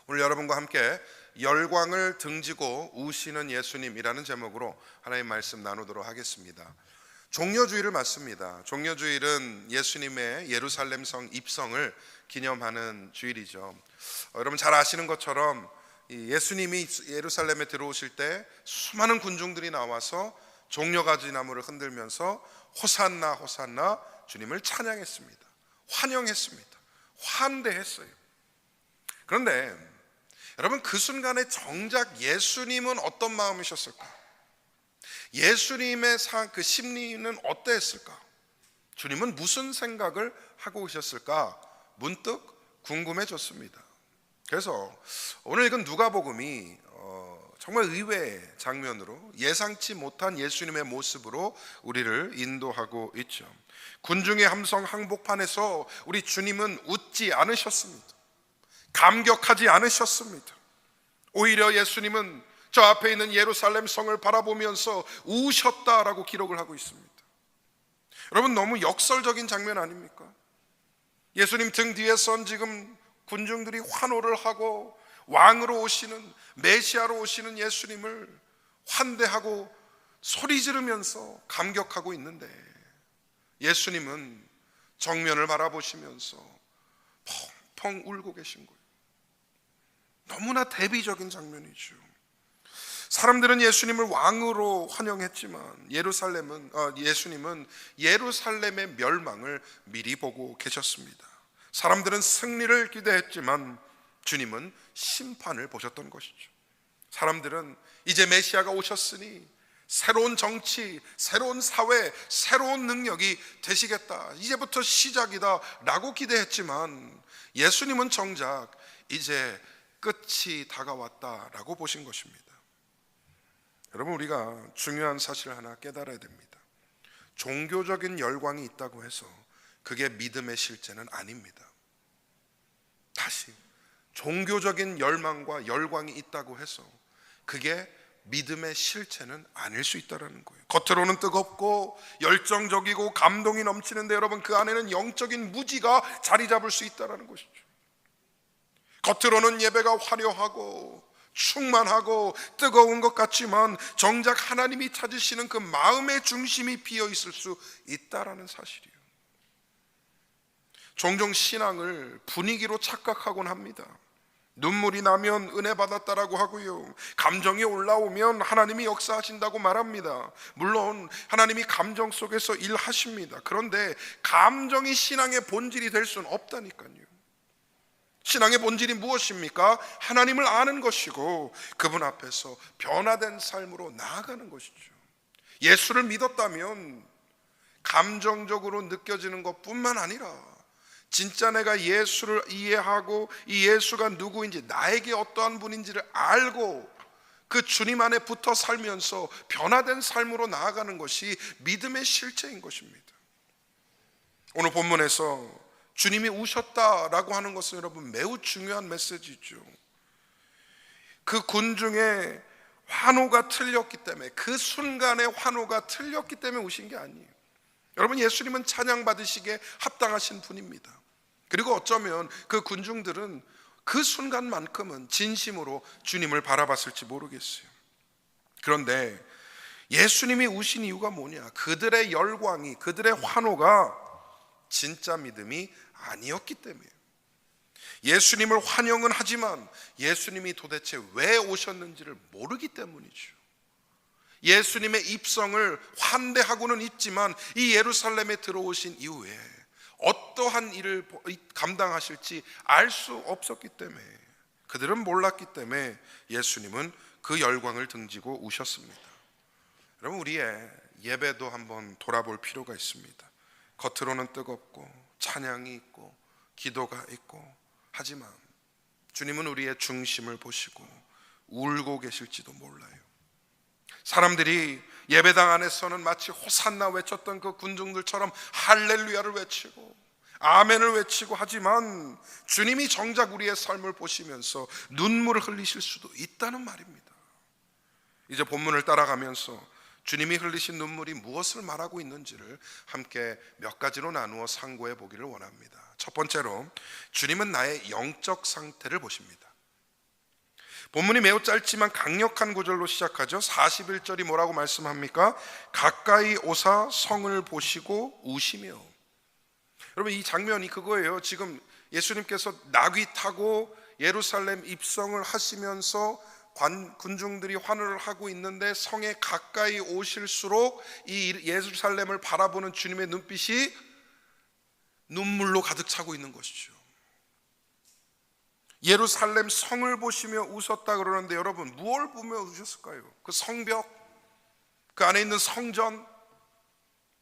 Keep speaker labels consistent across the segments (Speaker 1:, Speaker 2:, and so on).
Speaker 1: 오늘 여러분과 함께 열광을 등지고 우시는 예수님이라는 제목으로 하나님 말씀 나누도록 하겠습니다. 종려주일을 맞습니다. 종려주일은 예수님의 예루살렘성 입성을 기념하는 주일이죠. 여러분 잘 아시는 것처럼 예수님이 예루살렘에 들어오실 때 수많은 군중들이 나와서 종려가지 나무를 흔들면서 호산나 호산나 주님을 찬양했습니다. 환영했습니다. 환대했어요. 그런데 여러분 그 순간에 정작 예수님은 어떤 마음이셨을까? 예수님의 그 심리는 어떠했을까? 주님은 무슨 생각을 하고 오셨을까? 문득 궁금해졌습니다. 그래서 오늘 읽은 누가복음이 정말 의외의 장면으로 예상치 못한 예수님의 모습으로 우리를 인도하고 있죠. 군중의 함성 항복판에서 우리 주님은 웃지 않으셨습니다. 감격하지 않으셨습니다. 오히려 예수님은 저 앞에 있는 예루살렘 성을 바라보면서 우셨다라고 기록을 하고 있습니다. 여러분 너무 역설적인 장면 아닙니까? 예수님 등 뒤에선 지금 군중들이 환호를 하고 왕으로 오시는 메시아로 오시는 예수님을 환대하고 소리 지르면서 감격하고 있는데 예수님은 정면을 바라보시면서 펑펑 울고 계신 거예요. 너무나 대비적인 장면이죠. 사람들은 예수님을 왕으로 환영했지만 예수님은 예루살렘의 멸망을 미리 보고 계셨습니다. 사람들은 승리를 기대했지만 주님은 심판을 보셨던 것이죠. 사람들은 이제 메시아가 오셨으니 새로운 정치, 새로운 사회, 새로운 능력이 되시겠다, 이제부터 시작이다 라고 기대했지만 예수님은 정작 이제 끝이 다가왔다라고 보신 것입니다. 여러분 우리가 중요한 사실을 하나 깨달아야 됩니다. 종교적인 열광이 있다고 해서 그게 믿음의 실제는 아닙니다. 다시 종교적인 열망과 열광이 있다고 해서 그게 믿음의 실체는 아닐 수 있다는 거예요. 겉으로는 뜨겁고 열정적이고 감동이 넘치는데 여러분 그 안에는 영적인 무지가 자리 잡을 수 있다는 것이죠. 겉으로는 예배가 화려하고 충만하고 뜨거운 것 같지만 정작 하나님이 찾으시는 그 마음의 중심이 비어 있을 수 있다라는 사실이에요. 종종 신앙을 분위기로 착각하곤 합니다. 눈물이 나면 은혜 받았다라고 하고요, 감정이 올라오면 하나님이 역사하신다고 말합니다. 물론 하나님이 감정 속에서 일하십니다. 그런데 감정이 신앙의 본질이 될 수는 없다니까요. 신앙의 본질이 무엇입니까? 하나님을 아는 것이고 그분 앞에서 변화된 삶으로 나아가는 것이죠. 예수를 믿었다면 감정적으로 느껴지는 것뿐만 아니라 진짜 내가 예수를 이해하고 이 예수가 누구인지, 나에게 어떠한 분인지를 알고 그 주님 안에 붙어 살면서 변화된 삶으로 나아가는 것이 믿음의 실체인 것입니다. 오늘 본문에서 주님이 우셨다라고 하는 것은 여러분 매우 중요한 메시지죠. 그 군중의 환호가 틀렸기 때문에, 그 순간의 환호가 틀렸기 때문에 우신 게 아니에요. 여러분 예수님은 찬양 받으시기에 합당하신 분입니다. 그리고 어쩌면 그 군중들은 그 순간만큼은 진심으로 주님을 바라봤을지 모르겠어요. 그런데 예수님이 우신 이유가 뭐냐? 그들의 열광이, 그들의 환호가 진짜 믿음이 아니었기 때문이에요. 예수님을 환영은 하지만 예수님이 도대체 왜 오셨는지를 모르기 때문이죠. 예수님의 입성을 환대하고는 있지만 이 예루살렘에 들어오신 이후에 어떠한 일을 감당하실지 알 수 없었기 때문에, 그들은 몰랐기 때문에 예수님은 그 열광을 등지고 우셨습니다. 여러분 우리의 예배도 한번 돌아볼 필요가 있습니다. 겉으로는 뜨겁고 찬양이 있고 기도가 있고 하지만 주님은 우리의 중심을 보시고 울고 계실지도 몰라요. 사람들이 예배당 안에서는 마치 호산나 외쳤던 그 군중들처럼 할렐루야를 외치고 아멘을 외치고 하지만 주님이 정작 우리의 삶을 보시면서 눈물을 흘리실 수도 있다는 말입니다. 이제 본문을 따라가면서 주님이 흘리신 눈물이 무엇을 말하고 있는지를 함께 몇 가지로 나누어 상고해 보기를 원합니다. 첫 번째로 주님은 나의 영적 상태를 보십니다. 본문이 매우 짧지만 강력한 구절로 시작하죠. 41절이 뭐라고 말씀합니까? 가까이 오사 성을 보시고 우시며. 여러분, 이 장면이 그거예요. 지금 예수님께서 나귀 타고 예루살렘 입성을 하시면서 군중들이 환호를 하고 있는데 성에 가까이 오실수록 이 예루살렘을 바라보는 주님의 눈빛이 눈물로 가득 차고 있는 것이죠. 예루살렘 성을 보시며 웃었다 그러는데, 여러분, 무엇을 보며 우셨을까요? 그 성벽, 그 안에 있는 성전,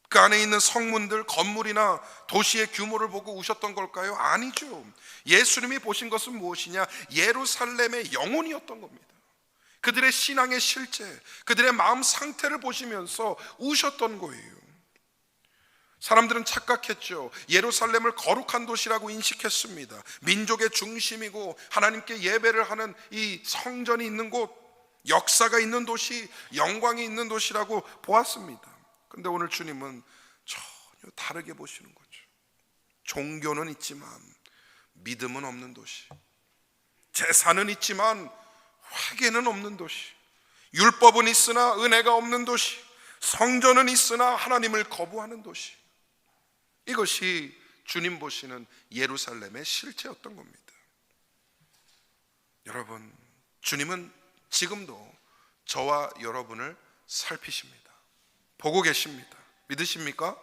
Speaker 1: 그 안에 있는 성문들, 건물이나 도시의 규모를 보고 우셨던 걸까요? 아니죠. 예수님이 보신 것은 무엇이냐? 예루살렘의 영혼이었던 겁니다. 그들의 신앙의 실제, 그들의 마음 상태를 보시면서 우셨던 거예요. 사람들은 착각했죠. 예루살렘을 거룩한 도시라고 인식했습니다. 민족의 중심이고 하나님께 예배를 하는 이 성전이 있는 곳, 역사가 있는 도시, 영광이 있는 도시라고 보았습니다. 그런데 오늘 주님은 전혀 다르게 보시는 거죠. 종교는 있지만 믿음은 없는 도시, 제사는 있지만 회개는 없는 도시, 율법은 있으나 은혜가 없는 도시, 성전은 있으나 하나님을 거부하는 도시. 이것이 주님 보시는 예루살렘의 실체였던 겁니다. 여러분, 주님은 지금도 저와 여러분을 살피십니다. 보고 계십니다. 믿으십니까?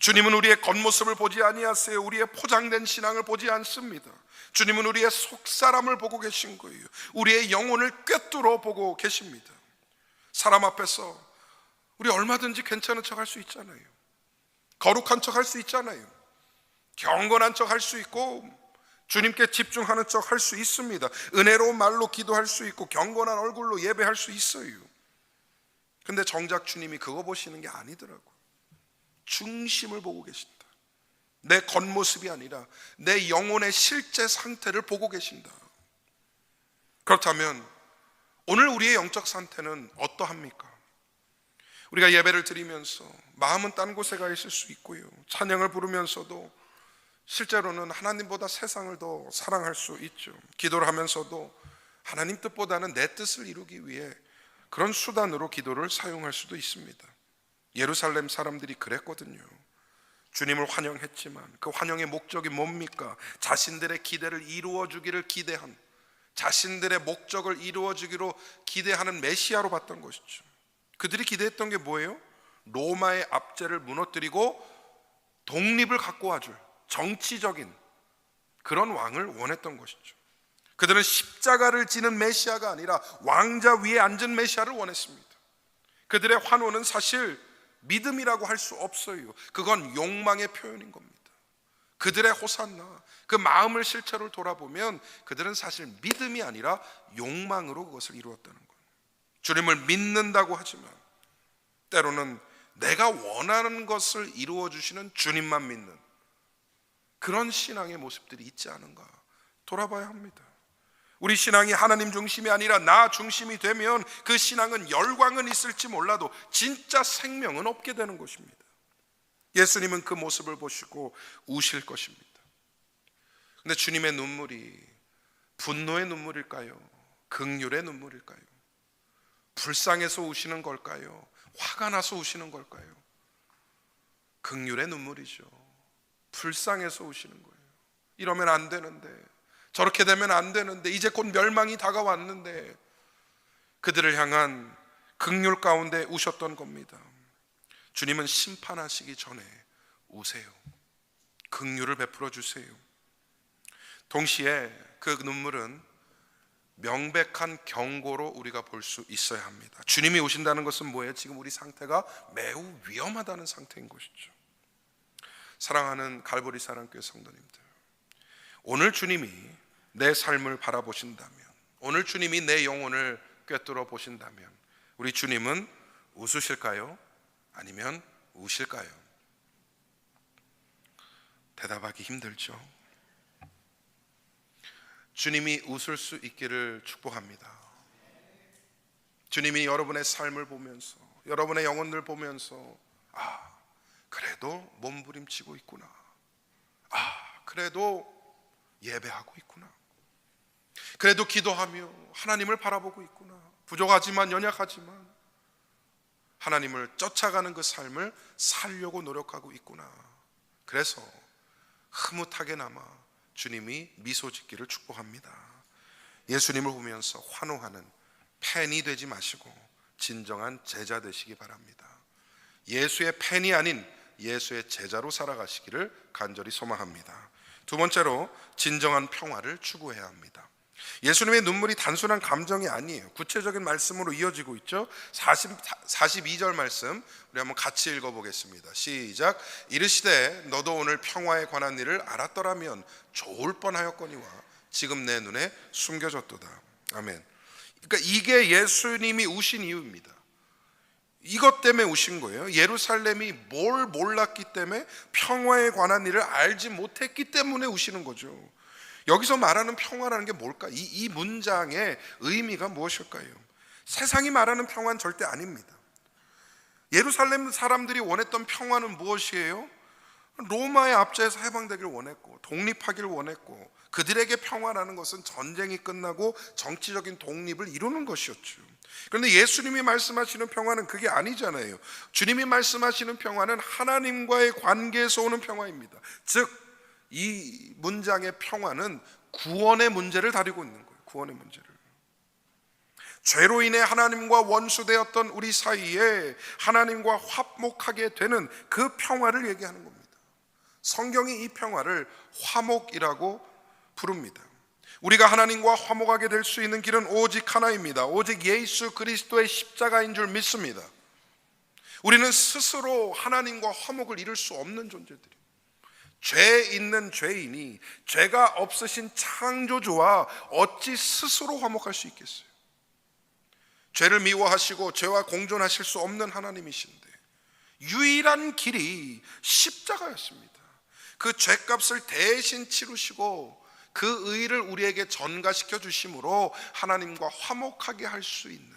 Speaker 1: 주님은 우리의 겉모습을 보지 아니하세요. 우리의 포장된 신앙을 보지 않습니다. 주님은 우리의 속사람을 보고 계신 거예요. 우리의 영혼을 꿰뚫어 보고 계십니다. 사람 앞에서 우리 얼마든지 괜찮은 척 할 수 있잖아요. 거룩한 척 할 수 있잖아요. 경건한 척 할 수 있고 주님께 집중하는 척 할 수 있습니다. 은혜로운 말로 기도할 수 있고 경건한 얼굴로 예배할 수 있어요. 근데 정작 주님이 그거 보시는 게 아니더라고요. 중심을 보고 계신다. 내 겉모습이 아니라 내 영혼의 실제 상태를 보고 계신다. 그렇다면 오늘 우리의 영적 상태는 어떠합니까? 우리가 예배를 드리면서 마음은 딴 곳에 가 있을 수 있고요, 찬양을 부르면서도 실제로는 하나님보다 세상을 더 사랑할 수 있죠. 기도를 하면서도 하나님 뜻보다는 내 뜻을 이루기 위해 그런 수단으로 기도를 사용할 수도 있습니다. 예루살렘 사람들이 그랬거든요. 주님을 환영했지만 그 환영의 목적이 뭡니까? 자신들의 기대를 이루어주기를 기대한, 자신들의 목적을 이루어주기로 기대하는 메시아로 봤던 것이죠. 그들이 기대했던 게 뭐예요? 로마의 압제를 무너뜨리고 독립을 갖고 와줄 정치적인 그런 왕을 원했던 것이죠. 그들은 십자가를 지는 메시아가 아니라 왕자 위에 앉은 메시아를 원했습니다. 그들의 환호는 사실 믿음이라고 할 수 없어요. 그건 욕망의 표현인 겁니다. 그들의 호산나, 그 마음을 실체로 돌아보면 그들은 사실 믿음이 아니라 욕망으로 그것을 이루었다는 거예요. 주님을 믿는다고 하지만 때로는 내가 원하는 것을 이루어 주시는 주님만 믿는 그런 신앙의 모습들이 있지 않은가 돌아봐야 합니다. 우리 신앙이 하나님 중심이 아니라 나 중심이 되면 그 신앙은 열광은 있을지 몰라도 진짜 생명은 없게 되는 것입니다. 예수님은 그 모습을 보시고 우실 것입니다. 근데 주님의 눈물이 분노의 눈물일까요? 긍휼의 눈물일까요? 불쌍해서 우시는 걸까요? 화가 나서 우시는 걸까요? 긍휼의 눈물이죠. 불쌍해서 우시는 거예요. 이러면 안 되는데, 저렇게 되면 안 되는데, 이제 곧 멸망이 다가왔는데, 그들을 향한 긍휼 가운데 우셨던 겁니다. 주님은 심판하시기 전에 우세요. 긍휼을 베풀어 주세요. 동시에 그 눈물은 명백한 경고로 우리가 볼 수 있어야 합니다. 주님이 오신다는 것은 뭐예요? 지금 우리 상태가 매우 위험하다는 상태인 것이죠. 사랑하는 갈보리 사랑교회 성도님들, 오늘 주님이 내 삶을 바라보신다면, 오늘 주님이 내 영혼을 꿰뚫어 보신다면 우리 주님은 웃으실까요? 아니면 우실까요? 대답하기 힘들죠. 주님이 웃을 수 있기를 축복합니다. 주님이 여러분의 삶을 보면서, 여러분의 영혼을 보면서, 아, 그래도 몸부림치고 있구나. 아, 그래도 예배하고 있구나. 그래도 기도하며 하나님을 바라보고 있구나. 부족하지만 연약하지만 하나님을 쫓아가는 그 삶을 살려고 노력하고 있구나. 그래서 흐뭇하게나마 주님이 미소 짓기를 축복합니다. 예수님을 보면서 환호하는 팬이 되지 마시고 진정한 제자 되시기 바랍니다. 예수의 팬이 아닌 예수의 제자로 살아가시기를 간절히 소망합니다. 두 번째로 진정한 평화를 추구해야 합니다. 예수님의 눈물이 단순한 감정이 아니에요. 구체적인 말씀으로 이어지고 있죠. 42절 말씀 우리 한번 같이 읽어보겠습니다. 시작. 이르시되 너도 오늘 평화에 관한 일을 알았더라면 좋을 뻔하였거니와 지금 내 눈에 숨겨졌도다. 아멘. 그러니까 이게 예수님이 우신 이유입니다. 이것 때문에 우신 거예요. 예루살렘이 뭘 몰랐기 때문에 평화에 관한 일을 알지 못했기 때문에 우시는 거죠. 여기서 말하는 평화라는 게 뭘까? 이 문장의 의미가 무엇일까요? 세상이 말하는 평화는 절대 아닙니다. 예루살렘 사람들이 원했던 평화는 무엇이에요? 로마의 압제에서 해방되길 원했고 독립하길 원했고, 그들에게 평화라는 것은 전쟁이 끝나고 정치적인 독립을 이루는 것이었죠. 그런데 예수님이 말씀하시는 평화는 그게 아니잖아요. 주님이 말씀하시는 평화는 하나님과의 관계에서 오는 평화입니다. 즉 이 문장의 평화는 구원의 문제를 다루고 있는 거예요. 구원의 문제를. 죄로 인해 하나님과 원수되었던 우리 사이에 하나님과 화목하게 되는 그 평화를 얘기하는 겁니다. 성경이 이 평화를 화목이라고 부릅니다. 우리가 하나님과 화목하게 될 수 있는 길은 오직 하나입니다. 오직 예수 그리스도의 십자가인 줄 믿습니다. 우리는 스스로 하나님과 화목을 이룰 수 없는 존재들이에요. 죄 있는 죄인이 죄가 없으신 창조주와 어찌 스스로 화목할 수 있겠어요? 죄를 미워하시고 죄와 공존하실 수 없는 하나님이신데 유일한 길이 십자가였습니다. 그 죄값을 대신 치르시고 그 의를 우리에게 전가시켜 주심으로 하나님과 화목하게 할 수 있는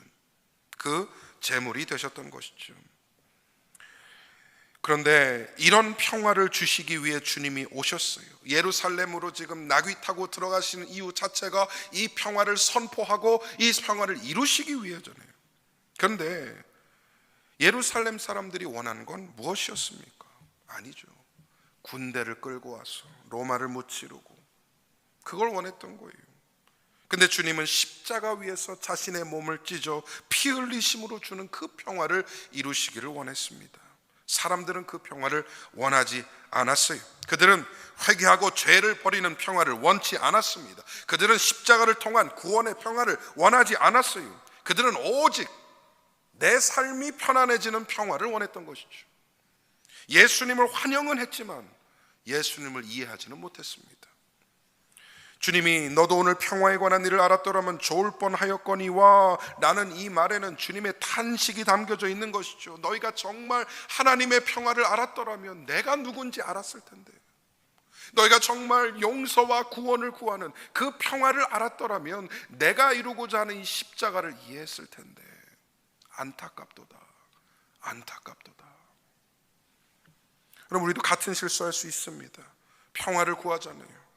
Speaker 1: 그 제물이 되셨던 것이죠. 그런데 이런 평화를 주시기 위해 주님이 오셨어요. 예루살렘으로 지금 나귀 타고 들어가시는 이유 자체가 이 평화를 선포하고 이 평화를 이루시기 위해잖아요. 그런데 예루살렘 사람들이 원하는 건 무엇이었습니까? 아니죠. 군대를 끌고 와서 로마를 무찌르고 그걸 원했던 거예요. 근데 주님은 십자가 위에서 자신의 몸을 찢어 피 흘리심으로 주는 그 평화를 이루시기를 원했습니다. 사람들은 그 평화를 원하지 않았어요. 그들은 회개하고 죄를 버리는 평화를 원치 않았습니다. 그들은 십자가를 통한 구원의 평화를 원하지 않았어요. 그들은 오직 내 삶이 편안해지는 평화를 원했던 것이죠. 예수님을 환영은 했지만 예수님을 이해하지는 못했습니다. 주님이 너도 오늘 평화에 관한 일을 알았더라면 좋을 뻔하였거니와 라는 이 말에는 주님의 탄식이 담겨져 있는 것이죠. 너희가 정말 하나님의 평화를 알았더라면 내가 누군지 알았을 텐데, 너희가 정말 용서와 구원을 구하는 그 평화를 알았더라면 내가 이루고자 하는 이 십자가를 이해했을 텐데 안타깝도다, 안타깝도다. 그럼 우리도 같은 실수할 수 있습니다. 평화를 구하잖아요.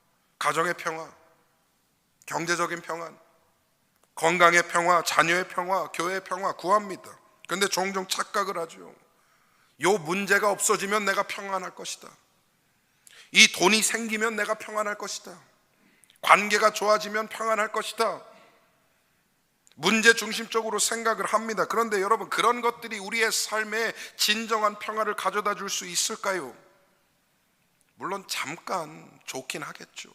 Speaker 1: 가정의 평화, 경제적인 평안, 건강의 평화, 자녀의 평화, 교회의 평화 구합니다. 그런데 종종 착각을 하죠. 요 문제가 없어지면 내가 평안할 것이다. 이 돈이 생기면 내가 평안할 것이다. 관계가 좋아지면 평안할 것이다. 문제 중심적으로 생각을 합니다. 그런데 여러분, 그런 것들이 우리의 삶에 진정한 평화를 가져다 줄 수 있을까요? 물론 잠깐 좋긴 하겠죠.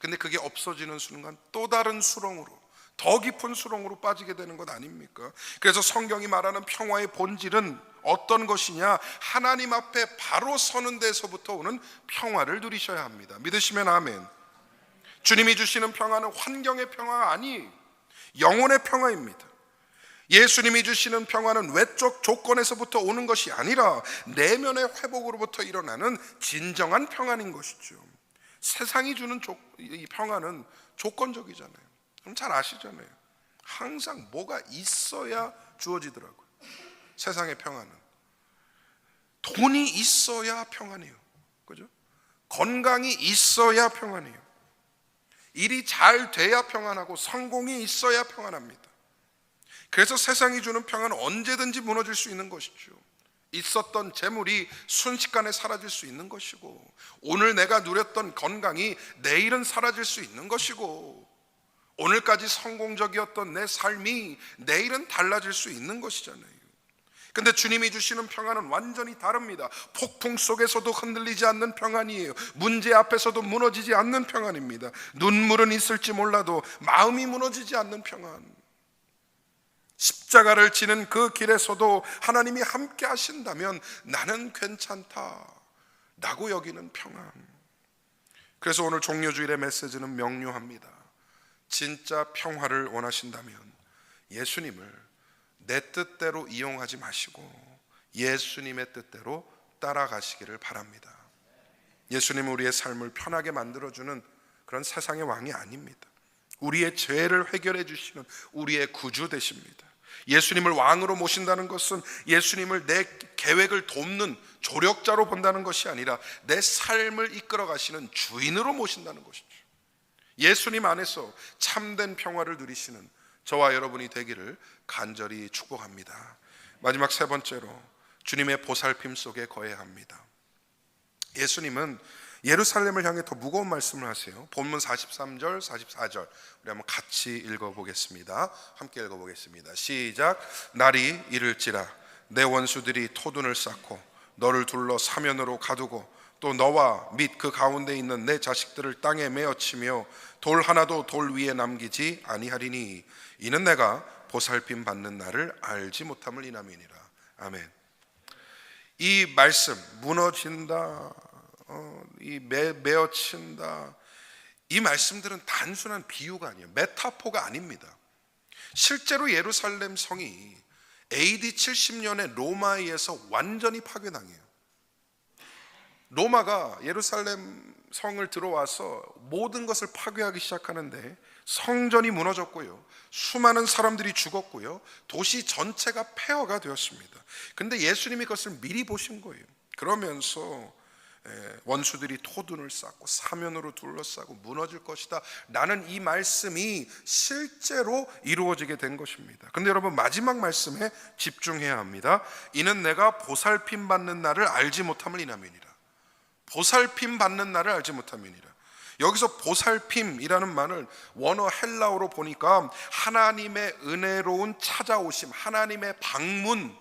Speaker 1: 근데 그게 없어지는 순간 또 다른 수렁으로, 더 깊은 수렁으로 빠지게 되는 것 아닙니까? 그래서 성경이 말하는 평화의 본질은 어떤 것이냐? 하나님 앞에 바로 서는 데서부터 오는 평화를 누리셔야 합니다. 믿으시면 아멘. 주님이 주시는 평화는 환경의 평화가 아니에요. 영혼의 평화입니다. 예수님이 주시는 평화는 외적 조건에서부터 오는 것이 아니라 내면의 회복으로부터 일어나는 진정한 평안인 것이죠. 세상이 주는 이 평화는 조건적이잖아요. 그럼 잘 아시잖아요. 항상 뭐가 있어야 주어지더라고요. 세상의 평화는 돈이 있어야 평안해요. 그죠? 건강이 있어야 평안해요. 일이 잘 돼야 평안하고 성공이 있어야 평안합니다. 그래서 세상이 주는 평안은 언제든지 무너질 수 있는 것이죠. 있었던 재물이 순식간에 사라질 수 있는 것이고, 오늘 내가 누렸던 건강이 내일은 사라질 수 있는 것이고, 오늘까지 성공적이었던 내 삶이 내일은 달라질 수 있는 것이잖아요. 근데 주님이 주시는 평안은 완전히 다릅니다. 폭풍 속에서도 흔들리지 않는 평안이에요. 문제 앞에서도 무너지지 않는 평안입니다. 눈물은 있을지 몰라도 마음이 무너지지 않는 평안. 십자가를 지는 그 길에서도 하나님이 함께 하신다면 나는 괜찮다라고 여기는 평안. 그래서 오늘 종료주일의 메시지는 명료합니다. 진짜 평화를 원하신다면 예수님을 내 뜻대로 이용하지 마시고 예수님의 뜻대로 따라가시기를 바랍니다. 예수님은 우리의 삶을 편하게 만들어주는 그런 세상의 왕이 아닙니다. 우리의 죄를 해결해 주시는 우리의 구주 되십니다. 예수님을 왕으로 모신다는 것은 예수님을 내 계획을 돕는 조력자로 본다는 것이 아니라 내 삶을 이끌어 가시는 주인으로 모신다는 것이죠. 예수님 안에서 참된 평화를 누리시는 저와 여러분이 되기를 간절히 축복합니다. 마지막 세 번째로 주님의 보살핌 속에 거해야 합니다. 예수님은 예루살렘을 향해 더 무거운 말씀을 하세요. 본문 43절, 44절 우리 한번 같이 읽어보겠습니다. 함께 읽어보겠습니다. 시작. 날이 이를지라 내 원수들이 토둔을 쌓고 너를 둘러 사면으로 가두고 또 너와 및 그 가운데 있는 내 자식들을 땅에 메어치며 돌 하나도 돌 위에 남기지 아니하리니 이는 내가 보살핌 받는 날을 알지 못함을 인함이니라. 아멘. 이 말씀 무너진다, 메어친다, 이 말씀들은 단순한 비유가 아니에요. 메타포가 아닙니다. 실제로 예루살렘 성이 AD 70년에 로마에 의해서 완전히 파괴당해요. 로마가 예루살렘 성을 들어와서 모든 것을 파괴하기 시작하는데 성전이 무너졌고요, 수많은 사람들이 죽었고요, 도시 전체가 폐허가 되었습니다. 근데 예수님이 그것을 미리 보신 거예요. 그러면서 원수들이 토둔을 쌓고 사면으로 둘러싸고 무너질 것이다 라는 이 말씀이 실제로 이루어지게 된 것입니다. 근데 여러분, 마지막 말씀에 집중해야 합니다. 이는 내가 보살핌 받는 날을 알지 못함을 인함이니라. 보살핌 받는 날을 알지 못함이니라. 여기서 보살핌이라는 말을 원어 헬라어로 보니까 하나님의 은혜로운 찾아오심, 하나님의 방문이라고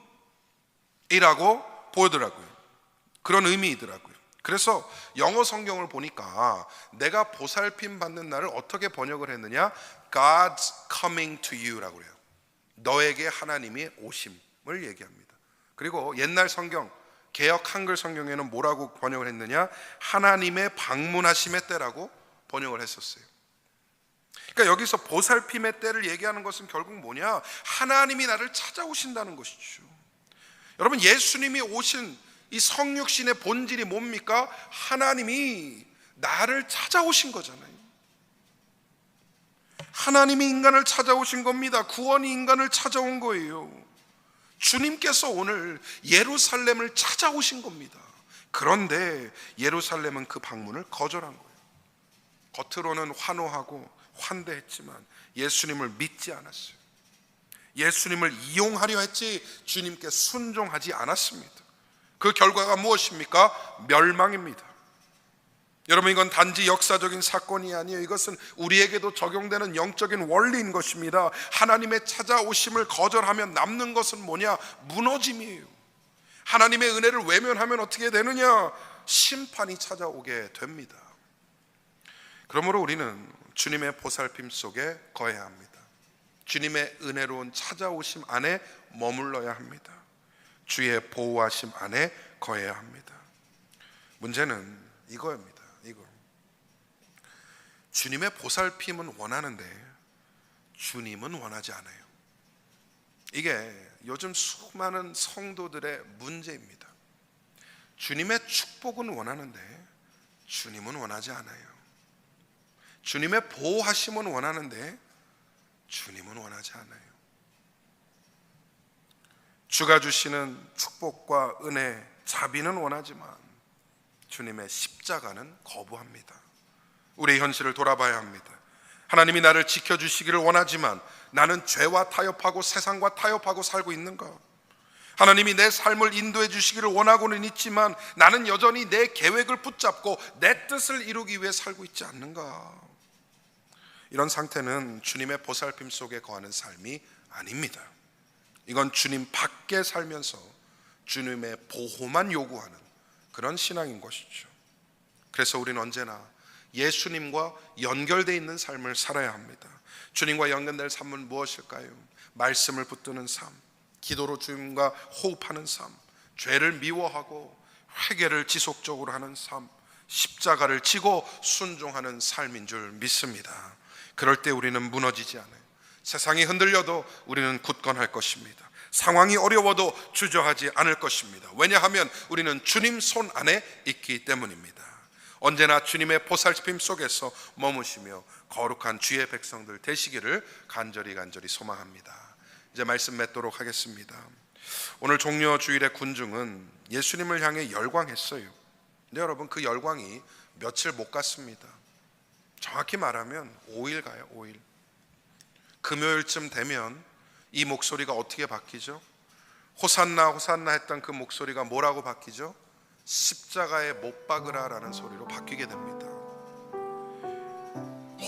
Speaker 1: 보더라고요. 그런 의미이더라고요. 그래서 영어 성경을 보니까 내가 보살핌 받는 날을 어떻게 번역을 했느냐, God's coming to you라고 그래요. 너에게 하나님이 오심을 얘기합니다. 그리고 옛날 성경 개역 한글 성경에는 뭐라고 번역을 했느냐, 하나님의 방문하심의 때라고 번역을 했었어요. 그러니까 여기서 보살핌의 때를 얘기하는 것은 결국 뭐냐, 하나님이 나를 찾아오신다는 것이죠. 여러분, 예수님이 오신 이 성육신의 본질이 뭡니까? 하나님이 나를 찾아오신 거잖아요. 하나님이 인간을 찾아오신 겁니다. 구원이 인간을 찾아온 거예요. 주님께서 오늘 예루살렘을 찾아오신 겁니다. 그런데 예루살렘은 그 방문을 거절한 거예요. 겉으로는 환호하고 환대했지만 예수님을 믿지 않았어요. 예수님을 이용하려 했지 주님께 순종하지 않았습니다. 그 결과가 무엇입니까? 멸망입니다. 여러분, 이건 단지 역사적인 사건이 아니에요. 이것은 우리에게도 적용되는 영적인 원리인 것입니다. 하나님의 찾아오심을 거절하면 남는 것은 뭐냐? 무너짐이에요. 하나님의 은혜를 외면하면 어떻게 되느냐? 심판이 찾아오게 됩니다. 그러므로 우리는 주님의 보살핌 속에 거해야 합니다. 주님의 은혜로운 찾아오심 안에 머물러야 합니다. 주의 보호하심 안에 거해야 합니다. 문제는 이거입니다. 주님의 보살핌은 원하는데 주님은 원하지 않아요. 이게 요즘 수많은 성도들의 문제입니다. 주님의 축복은 원하는데 주님은 원하지 않아요. 주님의 보호하심은 원하는데 주님은 원하지 않아요. 주가 주시는 축복과 은혜, 자비는 원하지만 주님의 십자가는 거부합니다. 우리의 현실을 돌아봐야 합니다. 하나님이 나를 지켜주시기를 원하지만 나는 죄와 타협하고 세상과 타협하고 살고 있는가? 하나님이 내 삶을 인도해 주시기를 원하고는 있지만 나는 여전히 내 계획을 붙잡고 내 뜻을 이루기 위해 살고 있지 않는가? 이런 상태는 주님의 보살핌 속에 거하는 삶이 아닙니다. 이건 주님 밖에 살면서 주님의 보호만 요구하는 그런 신앙인 것이죠. 그래서 우리는 언제나 예수님과 연결되어 있는 삶을 살아야 합니다. 주님과 연결될 삶은 무엇일까요? 말씀을 붙드는 삶, 기도로 주님과 호흡하는 삶, 죄를 미워하고 회개를 지속적으로 하는 삶, 십자가를 지고 순종하는 삶인 줄 믿습니다. 그럴 때 우리는 무너지지 않아요. 세상이 흔들려도 우리는 굳건할 것입니다. 상황이 어려워도 주저하지 않을 것입니다. 왜냐하면 우리는 주님 손 안에 있기 때문입니다. 언제나 주님의 보살핌 속에서 머무시며 거룩한 주의 백성들 되시기를 간절히 소망합니다. 이제 말씀 맺도록 하겠습니다. 오늘 종려 주일의 군중은 예수님을 향해 열광했어요. 근데 여러분, 그 열광이 며칠 못 갔습니다. 정확히 말하면 5일 가요. 5일. 금요일쯤 되면 이 목소리가 어떻게 바뀌죠? 호산나 호산나 했던 그 목소리가 뭐라고 바뀌죠? 십자가에 못 박으라 라는 소리로 바뀌게 됩니다.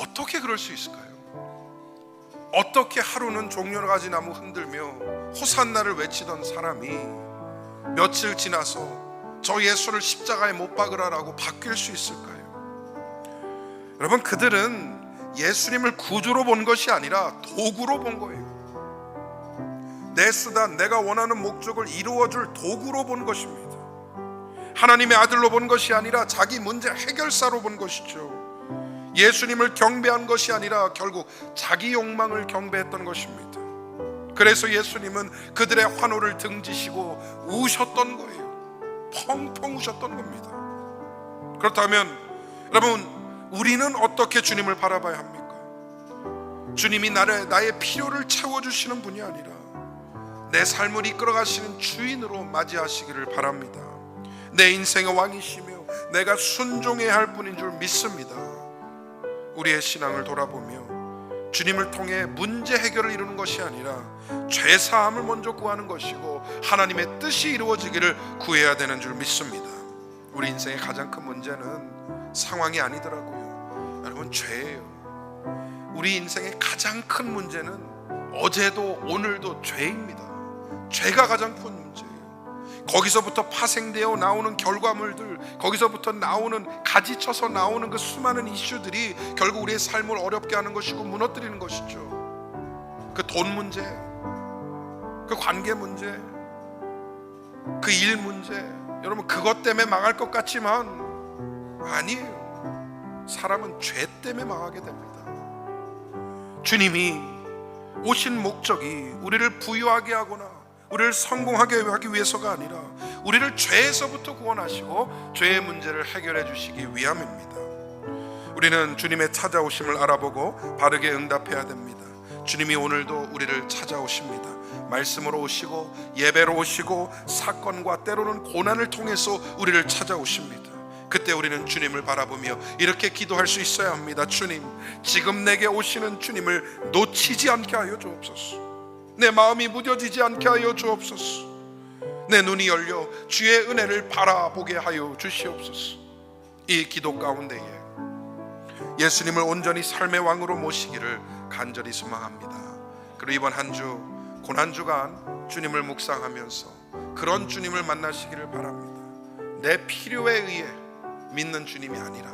Speaker 1: 어떻게 그럴 수 있을까요? 어떻게 하루는 종려가지 나무 흔들며 호산나를 외치던 사람이 며칠 지나서 저 예수를 십자가에 못 박으라 라고 바뀔 수 있을까요? 여러분, 그들은 예수님을 구주로 본 것이 아니라 도구로 본 거예요. 내 수단, 내가 원하는 목적을 이루어줄 도구로 본 것입니다. 하나님의 아들로 본 것이 아니라 자기 문제 해결사로 본 것이죠. 예수님을 경배한 것이 아니라 결국 자기 욕망을 경배했던 것입니다. 그래서 예수님은 그들의 환호를 등지시고 우셨던 거예요. 펑펑 우셨던 겁니다. 그렇다면 여러분, 우리는 어떻게 주님을 바라봐야 합니까? 주님이 나의 필요를 채워주시는 분이 아니라 내 삶을 이끌어가시는 주인으로 맞이하시기를 바랍니다. 내 인생의 왕이시며 내가 순종해야 할 분인 줄 믿습니다. 우리의 신앙을 돌아보며 주님을 통해 문제 해결을 이루는 것이 아니라 죄사함을 먼저 구하는 것이고 하나님의 뜻이 이루어지기를 구해야 되는 줄 믿습니다. 우리 인생의 가장 큰 문제는 상황이 아니더라고요. 여러분, 죄예요. 우리 인생의 가장 큰 문제는 어제도 오늘도 죄입니다. 죄가 가장 큰 문제예요. 거기서부터 파생되어 나오는 결과물들, 거기서부터 나오는 가지쳐서 나오는 그 수많은 이슈들이 결국 우리의 삶을 어렵게 하는 것이고 무너뜨리는 것이죠. 그 돈 문제, 그 관계 문제, 그 일 문제, 여러분, 그것 때문에 망할 것 같지만 아니에요. 사람은 죄 때문에 망하게 됩니다. 주님이 오신 목적이 우리를 부유하게 하거나 우리를 성공하게 하기 위해서가 아니라 우리를 죄에서부터 구원하시고 죄의 문제를 해결해 주시기 위함입니다. 우리는 주님의 찾아오심을 알아보고 바르게 응답해야 됩니다. 주님이 오늘도 우리를 찾아오십니다. 말씀으로 오시고 예배로 오시고 사건과 때로는 고난을 통해서 우리를 찾아오십니다. 그때 우리는 주님을 바라보며 이렇게 기도할 수 있어야 합니다. 주님, 지금 내게 오시는 주님을 놓치지 않게 하여 주옵소서. 내 마음이 무뎌지지 않게 하여 주옵소서. 내 눈이 열려 주의 은혜를 바라보게 하여 주시옵소서. 이 기도 가운데에 예수님을 온전히 삶의 왕으로 모시기를 간절히 소망합니다. 그리고 이번 한 주 고난주간 주님을 묵상하면서 그런 주님을 만나시기를 바랍니다. 내 필요에 의해 믿는 주님이 아니라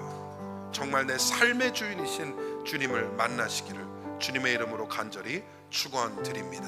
Speaker 1: 정말 내 삶의 주인이신 주님을 만나시기를 주님의 이름으로 간절히 축원드립니다.